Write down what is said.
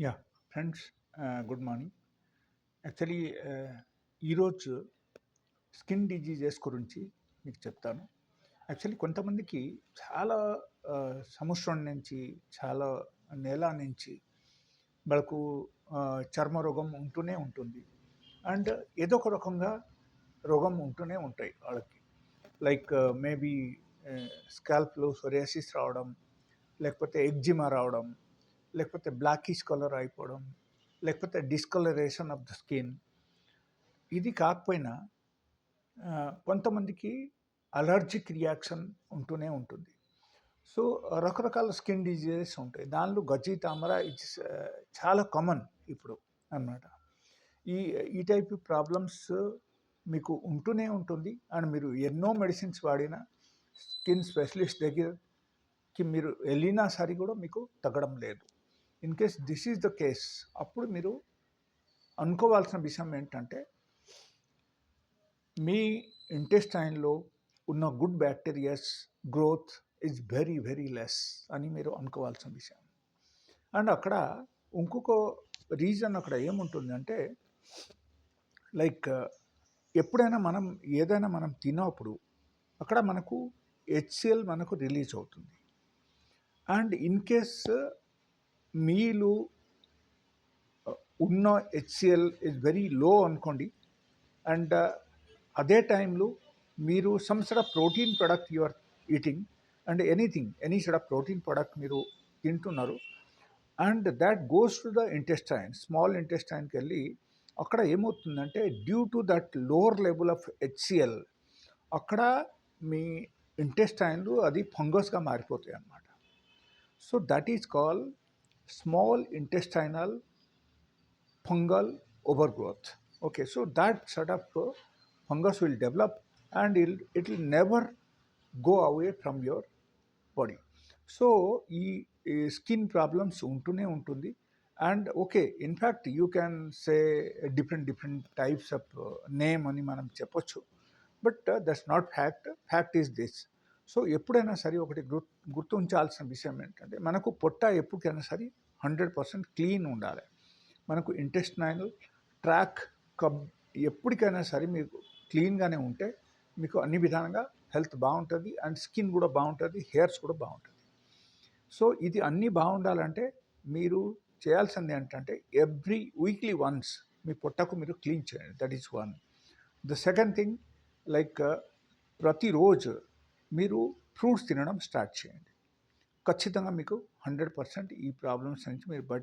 Yeah! Friends, good morning. Actually ఈరోజు skin diseases గురించి మీకు చెప్తాను. యాక్చువల్లీ కొంతమందికి చాలా సంవత్సరం నుంచి, చాలా నెల నుంచి వాళ్ళకు చర్మ రోగం ఉంటూనే ఉంటుంది. అండ్ ఏదో ఒక రకంగా రోగం ఉంటూనే ఉంటాయి వాళ్ళకి. లైక్ మేబీ స్కాల్ప్‌లో సోరియాసిస్ రావడం, లేకపోతే ఎగ్జిమా రావడం, లేకపోతే బ్లాకిష్ కలర్ అయిపోవడం, లేకపోతే డిస్కలరేషన్ ఆఫ్ ద స్కిన్. ఇది కాకపోయినా కొంతమందికి అలర్జిక్ రియాక్షన్ ఉంటూనే ఉంటుంది. సో, రకరకాల స్కిన్ డిజీజెస్ ఉంటాయి. దానిలో గజ్జి తామర ఇట్స్ చాలా కామన్ ఇప్పుడు అన్నమాట. ఈ ఈ టైప్ ప్రాబ్లమ్స్ మీకు ఉంటూనే ఉంటుంది. అండ్ మీరు ఎన్నో మెడిసిన్స్ వాడినా, స్కిన్ స్పెషలిస్ట్ దగ్గరకి మీరు వెళ్ళినా సరే కూడా మీకు తగ్గడం లేదు. In case this is the case, అప్పుడు మీరు అనుకోవాల్సిన విషయం ఏంటంటే, మీ ఇంటెస్టైన్‌లో ఉన్న good bacterias growth is very very less అని మీరు అనుకోవాల్సిన విషయం. అండ్ అక్కడ ఇంకొక రీజన్ అక్కడ ఏముంటుందంటే, లైక్ ఎప్పుడైనా మనం ఏదైనా మనం తిన్నప్పుడు అక్కడ మనకు హెచ్‌సిఎల్ మనకు రిలీజ్ అవుతుంది. అండ్ ఇన్ కేస్ మీలో ఉన్న హెచ్‌సిఎల్ ఈజ్ వెరీ లో అనుకోండి. అండ్ అదే టైంలో మీరు some sort of protein product you are eating, and any sort of protein product మీరు తింటున్నారు. And that goes to the intestine, small ఇంటెస్టైన్కి వెళ్ళి అక్కడ ఏమవుతుందంటే, due to that lower level of HCL అక్కడ మీ ఇంటెస్టైన్లు అది ఫంగస్గా మారిపోతాయి అన్నమాట. So that is call small intestinal fungal overgrowth. Okay, so that sort of fungus will develop, and it will never go away from your body. So ఈ skin problems ఉంటూనే ఉంటుంది. And okay, in fact you can say different types of name అని మనం చెప్పొచ్చు. But that's not fact is this. So ఎప్పుడైనా సరే ఒకటి గుర్తుంచాల్సిన విషయం ఏంటంటే, మనకు పొట్ట ఎప్పటికైనా సరే 100% క్లీన్ ఉండాలి. మనకు ఇంటెస్టైనల్ ట్రాక్ ఎప్పటికైనా సరే మీకు క్లీన్గానే ఉంటే మీకు అన్ని విధాలుగా హెల్త్ బాగుంటుంది, అండ్ స్కిన్ కూడా బాగుంటుంది, హెయిర్స్ కూడా బాగుంటుంది. సో ఇది అన్నీ బాగుండాలంటే మీరు చేయాల్సింది ఏంటంటే, ఎవ్రీ వీక్లీ వన్స్ మీ పొట్టకు మీరు క్లీన్ చేయండి. That is one. The second thing, like ప్రతిరోజు మీరు ఫ్రూట్స్ తినడం స్టార్ట్ చేయండి. ఖచ్చితంగా మీకు 100% ఈ ప్రాబ్లమ్స్ నుంచి మీరు బయట